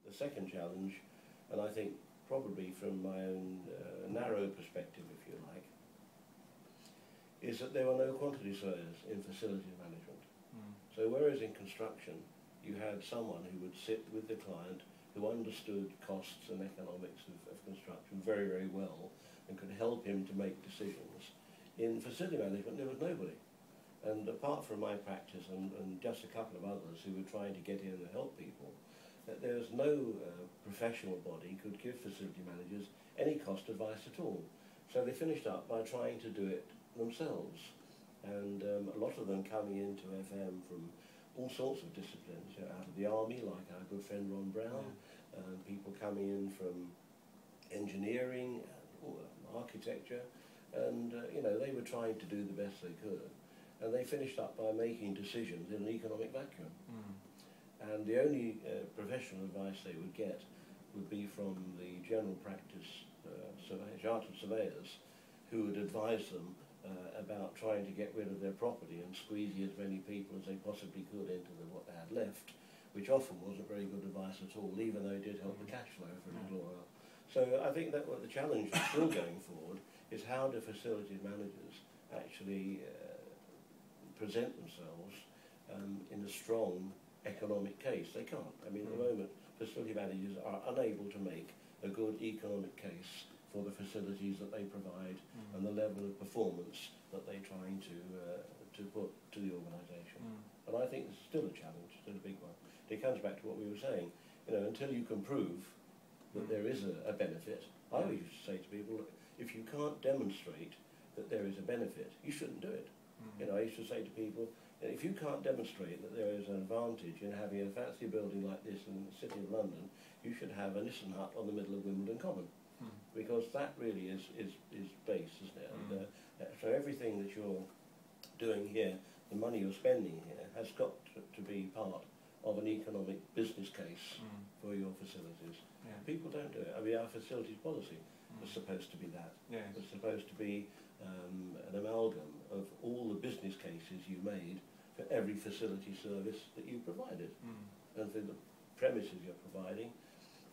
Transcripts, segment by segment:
the second challenge, and I think probably from my own narrow perspective, if you like, is that there were no quantity surveyors in facilities management. So whereas in construction you had someone who would sit with the client who understood costs and economics of construction very, very well and could help him to make decisions, in facility management there was nobody. And apart from my practice and just a couple of others who were trying to get in and help people, there was no professional body could give facility managers any cost advice at all. So they finished up by trying to do it themselves. And a lot of them coming into FM from all sorts of disciplines, you know, out of the army, like our good friend Ron Brown, people coming in from engineering, architecture, and you know, they were trying to do the best they could. And they finished up by making decisions in an economic vacuum. And the only professional advice they would get would be from the general practice chartered surveyors, who would advise them about trying to get rid of their property and squeezing as many people as they possibly could into what they had left, which often wasn't very good advice at all, even though it did help the cash flow for a little while. So I think that what the challenge is still going forward is how do facilities managers actually present themselves in a strong economic case. They can't. I mean, at the moment, facility managers are unable to make a good economic case for the facilities that they provide and the level of performance that they're trying to put to the organisation. And I think it's still a challenge, still a big one. It comes back to what we were saying. You know, until you can prove that there is a benefit, I always used to say to people, look, if you can't demonstrate that there is a benefit, you shouldn't do it. You know, I used to say to people, if you can't demonstrate that there is an advantage in having a fancy building like this in the City of London, you should have a Nissan hut on the middle of Wimbledon Common. Because that really is base, isn't it? And, so everything that you're doing here, the money you're spending here, has got to be part of an economic business case for your facilities. People don't do it. I mean, our facilities policy was supposed to be that. It was supposed to be an amalgam of all the business cases you made for every facility service that you provided, and for the premises you're providing,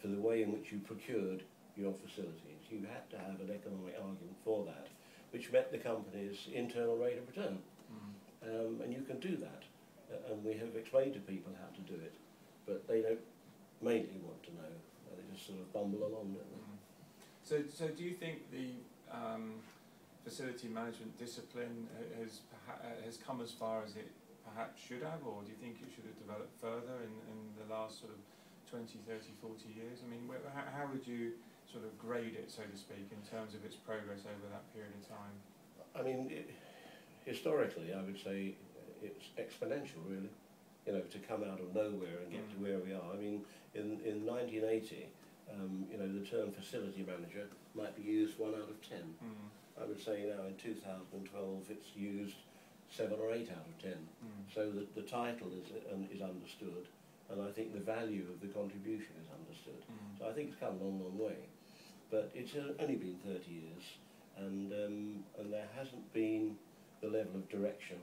for the way in which you procured your facilities. You had to have an economic argument for that, which met the company's internal rate of return. And you can do that. And we have explained to people how to do it, but they don't mainly want to know. They just sort of bumble along, don't they? So do you think the facility management discipline has come as far as it perhaps should have, or do you think it should have developed further in the last sort of 20, 30, 40 years? I mean, how would you sort of grade it, so to speak, in terms of its progress over that period of time? I mean, historically, I would say it's exponential, really. You know, to come out of nowhere and get to where we are. I mean, in 1980, you know, the term facility manager might be used 1 out of 10. I would say now in 2012 it's used 7 or 8 out of 10. So the title is understood, and I think the value of the contribution is understood. So I think it's come a long, long way. But it's only been 30 years, and there hasn't been the level of direction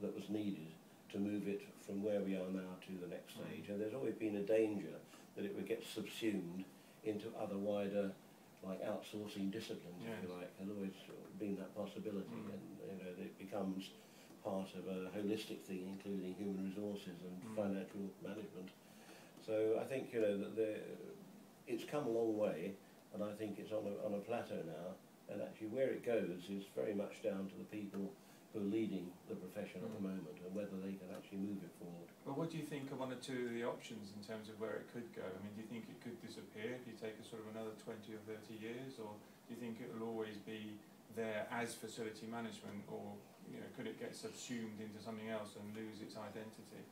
that was needed to move it from where we are now to the next stage. And there's always been a danger that it would get subsumed into other wider, like outsourcing disciplines, if you like. There's always been that possibility, and you know, it becomes part of a holistic thing, including human resources and financial management. So I think, you know, that it's come a long way, and I think it's on a plateau now. And actually, where it goes is very much down to the people who are leading the profession at the moment, and whether they can actually move it forward. Well, what do you think are one or two of the options in terms of where it could go? I mean, do you think it could disappear if you take a sort of another 20 or 30 years, or do you think it will always be there as facility management, or you know, could it get subsumed into something else and lose its identity?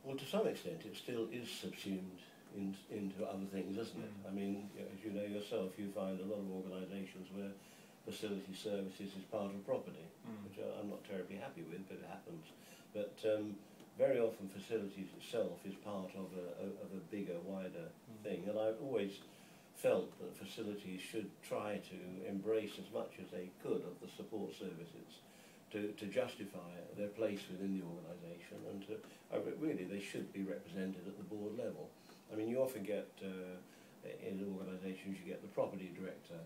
Well, to some extent, it still is subsumed into other things, isn't it? I mean, as you know yourself, you find a lot of organisations where facility services is part of property, which I'm not terribly happy with, but it happens. But very often facilities itself is part of a bigger, wider thing, and I've always felt that facilities should try to embrace as much as they could of the support services to justify their place within the organisation, and really they should be represented at the board level. I mean, you often get, in organisations, you get the property director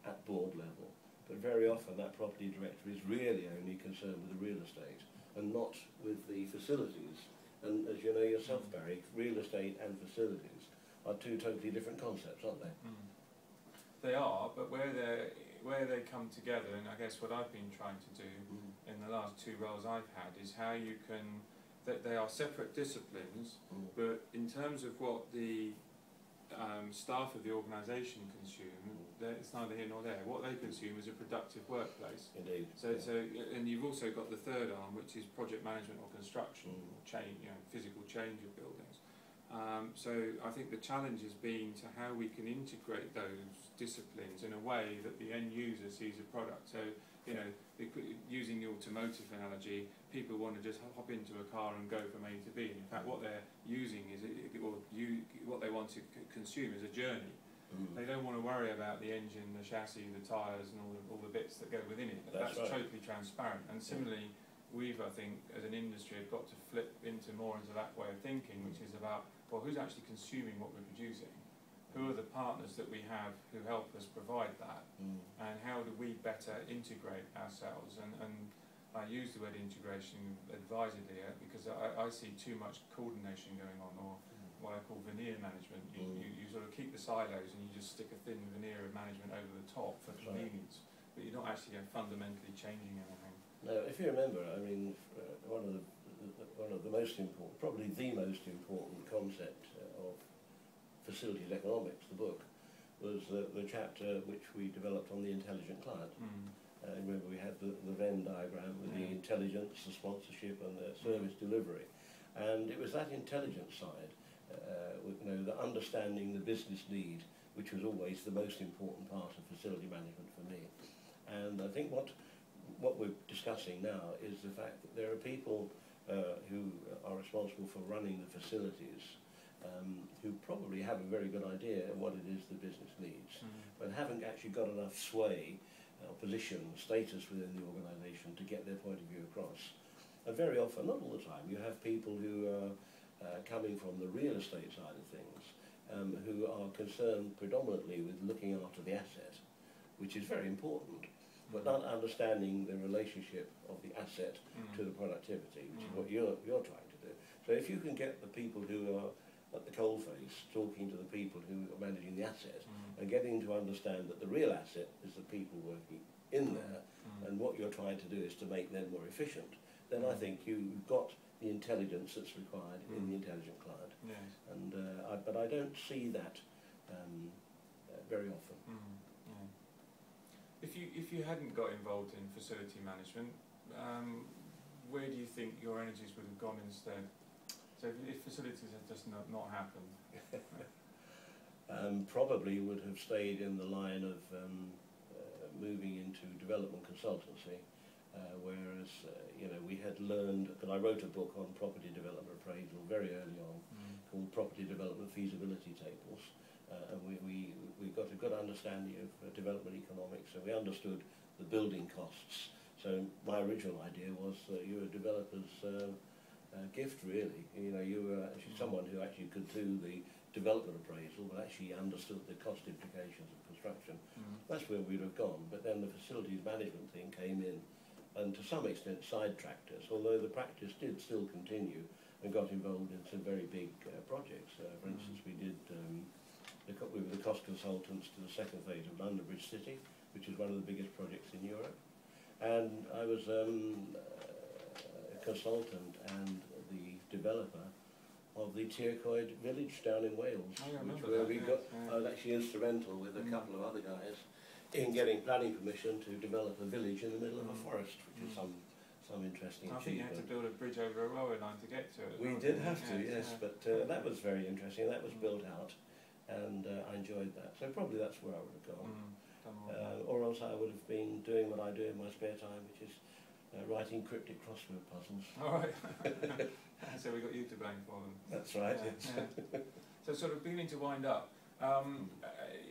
at board level, but very often that property director is really only concerned with the real estate and not with the facilities. And as you know yourself, Barry, real estate and facilities are two totally different concepts, aren't they? They are, but where they come together, and I guess what I've been trying to do in the last 2 roles I've had, is how you can, that they are separate disciplines, but in terms of what the staff of the organisation consume, it's neither here nor there. What they consume is a productive workplace. Indeed. So, and you've also got the third arm, which is project management or construction, or change, physical change of buildings. So I think the challenge has been to how we can integrate those disciplines in a way that the end user sees a product. So, using the automotive analogy, people want to just hop into a car and go from A to B. And in fact, what they're using is, what they want to consume is a journey. They don't want to worry about the engine, the chassis, the tyres, and all the bits that go within it. That's right. Totally transparent. And similarly, we've, I think, as an industry, have got to flip more into that way of thinking, which is about, well, who's actually consuming what we're producing? Who are the partners that we have who help us provide that? And how do we better integrate ourselves? And I use the word integration advisedly because I see too much coordination going on, or what I call veneer management. You sort of keep the silos and you just stick a thin veneer of management over the top for convenience, but you're not actually fundamentally changing anything. No, if you remember, I mean, one of the most important, probably the most important concept of facilities economics, the book, was the chapter which we developed on the intelligent client. Remember, we had the Venn diagram with the intelligence, the sponsorship, and the service delivery, and it was that intelligence side, the understanding the business need, which was always the most important part of facility management for me. And I think what we're discussing now is the fact that there are people who are responsible for running the facilities who probably have a very good idea of what it is the business needs, but haven't actually got enough sway, position, status within the organisation to get their point of view across. And very often, not all the time, you have people who are coming from the real estate side of things, who are concerned predominantly with looking after the asset, which is very important, but not understanding the relationship of the asset to the productivity, which is what you're trying to do. So if you can get the people who are at the coalface talking to the people who are managing the asset and getting to understand that the real asset is the people working in there, and what you're trying to do is to make them more efficient, then I think you've got the intelligence that's required in the intelligent client. Yes. And but I don't see that very often. If you hadn't got involved in facility management, where do you think your energies would have gone instead? So if facilities had just not happened? Probably would have stayed in the line of moving into development consultancy, whereas we had learned, because I wrote a book on property development appraisal very early on, called Property Development Feasibility Tables, and we got a good understanding of development economics, and we understood the building costs. So my original idea was that you were a developer's gift, really. You were actually someone who actually could do the development appraisal, but actually understood the cost implications of construction. That's where we'd have gone. But then the facilities management thing came in, and to some extent sidetracked us, although the practice did still continue and got involved in some very big projects. For instance, we were the cost consultants to the second phase of London Bridge City, which is one of the biggest projects in Europe. And I was a consultant and the developer of the Tircoed village down in Wales, I was actually instrumental with a couple of other guys in getting planning permission to develop a village in the middle of a forest, which is some interesting achievement. I think you had to build a bridge over a railway line to get to it. We did have to, yes, but that was very interesting. That was built out, and I enjoyed that. So probably that's where I would have gone. Or else I would have been doing what I do in my spare time, which is writing cryptic crossword puzzles. All right. So we got you to blame for them. That's right, yes. So sort of beginning to wind up,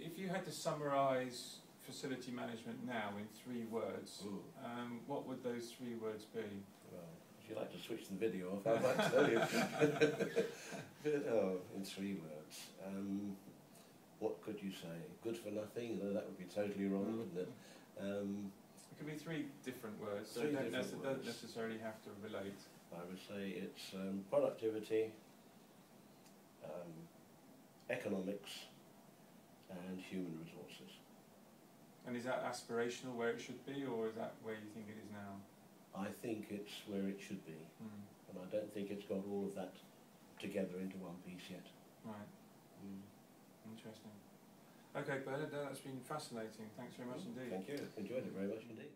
if you had to summarise facility management now in 3 words, what would those 3 words be? Well, as you'd like to switch the video off, I might tell you. In 3 words. What could you say? Good for nothing? No, that would be totally wrong, wouldn't it? It could be 3 different words, so Three don't different words. necessarily have to relate. I would say it's productivity, economics, and human resources. And is that aspirational where it should be, or is that where you think it is now? I think it's where it should be, and I don't think it's got all of that together into one piece yet. Right. Interesting. Okay, Bernard, that's been fascinating. Thanks very much indeed. Thank you. Enjoyed it very much indeed.